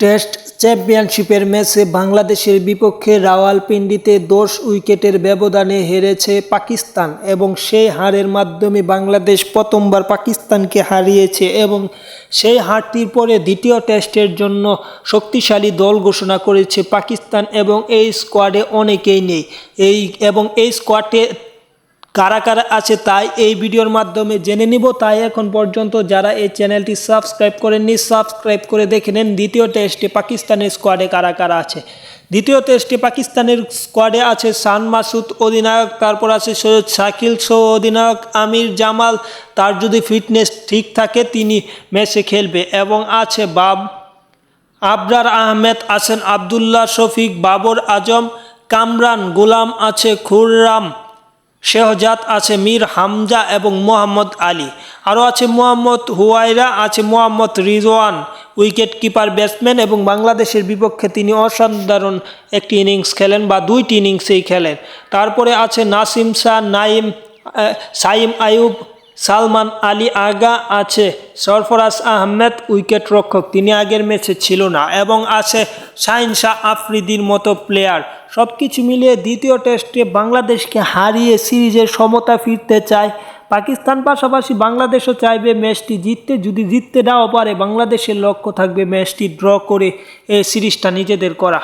Test চ্যাম্পিয়নশিপের ম্যাচে বাংলাদেশের বিপক্ষে রাওয়ালপিন্ডিতে 10 উইকেটের ব্যবধানে হেরেছে পাকিস্তান এবং সেই হারের মাধ্যমে বাংলাদেশ প্রথমবার পাকিস্তানকে হারিয়েছে এবং সেই হারটির পরে দ্বিতীয় টেস্টের জন্য শক্তিশালী দল ঘোষণা করেছে পাকিস্তান এবং এই স্কোয়াডে অনেকেই নেই এই স্কোয়াডে কারা কারা আছে তাই এই ভিডিওর মাধ্যমে জেনে নিব। তাই এখন পর্যন্ত যারা এই চ্যানেলটি সাবস্ক্রাইব করেননি সাবস্ক্রাইব করে দেখে নেন দ্বিতীয় টেস্টে পাকিস্তানের স্কোয়াডে কারা কারা আছে। দ্বিতীয় টেস্টে পাকিস্তানের স্কোয়াডে আছে শান মাসুদ অধিনায়ক, তারপর আছে সৈয়দ শাকিল সহ অধিনায়ক, আমির জামাল তার যদি ফিটনেস ঠিক থাকে তিনি ম্যাচে খেলবে এবং আছে আবরার আহমেদ, আছেন আবদুল্লাহ শফিক, বাবর আজম, কামরান, গোলাম আছে, খুররাম, শেহজাদ আছে, মীর হামজা এবং মোহাম্মদ আলী, আরও আছে মোহাম্মদ হুয়াইরা, আছে Mohammad Rizwan wicket keeper batsman এবং বাংলাদেশের বিপক্ষে তিনি অসাধারণ একটি ইনিংস খেলেন বা দুইটি ইনিংসেই খেলেন। তারপরে আছে নাসিম শাহ, সাইম আইয়ুব, সালমান আলী আগা, আছে সরফরাজ আহমেদ উইকেট রক্ষক, তিনি আগের ম্যাচে ছিল না, এবং আছে শাহিন শাহ আফ্রিদির মতো প্লেয়ার। সব কিছু মিলিয়ে দ্বিতীয় টেস্টে বাংলাদেশকে হারিয়ে সিরিজের সমতা ফিরতে চায় পাকিস্তান, পাশাপাশি বাংলাদেশও চাইবে ম্যাচটি জিততে। যদি জিততে নাও পারে বাংলাদেশের লক্ষ্য থাকবে ম্যাচটি ড্র করে এই সিরিজটা নিজেদের করা।